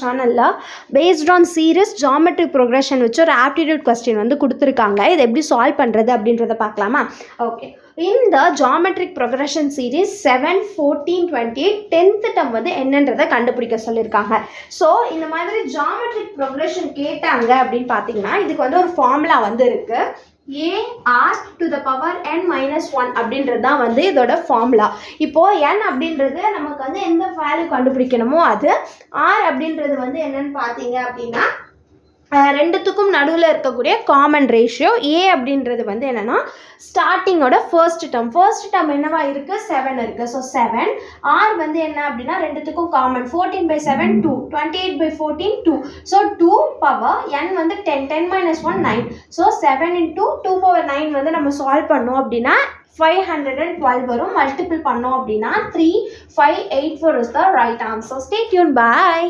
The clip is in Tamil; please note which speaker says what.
Speaker 1: சேனலில் based on series geometric progression வச்சு ஒரு ஆப்டிடியூட் கொஸ்டின் வந்து கொடுத்துருக்காங்க. இதை எப்படி சால்வ் பண்ணுறது அப்படின்றத பார்க்கலாமா? ஓகே, இந்த geometric progression series 7, 14, 28 10th term வந்து என்னன்றதை கண்டுபிடிக்க சொல்லியிருக்காங்க. ஸோ இந்த மாதிரி ஜாமெட்ரிக் ப்ரோக்ரஷன் கேட்டாங்க அப்படின்னு பார்த்தீங்கன்னா இதுக்கு வந்து ஒரு ஃபார்முலா வந்து இருக்குது. AR to the power n minus 1 அப்படின்றது தான் வந்து இதோட ஃபார்முலா. இப்போது n அப்படின்றது நமக்கு வந்து எந்த வேல்யூ கண்டுபிடிக்கணுமோ அது, R அப்படின்றது வந்து என்னன்னு பார்த்தீங்க அப்படின்னா ரெண்டுத்துக்கும் நடுவில் இருக்கக்கூடிய காமன் ரேஷியோ. A அப்படின்றது வந்து என்னென்னா ஸ்டார்டிங்கோட ஃபர்ஸ்ட் டேர்ம் என்னவா இருக்குது? 7 இருக்குது. ஸோ 7. R வந்து என்ன அப்படின்னா ரெண்டுத்துக்கும் காமன் 14/7 2, 28/14 2. ஸோ 2 பவர் n வந்து 10, 10 minus 1 9. ஸோ 7 into 2 power 9 வந்து நம்ம சால்வ் பண்ணோம் அப்படின்னா 512 வரும். மல்டிபிள் பண்ணோம் அப்படின்னா 3584 is the right answer. Stay tuned. Bye.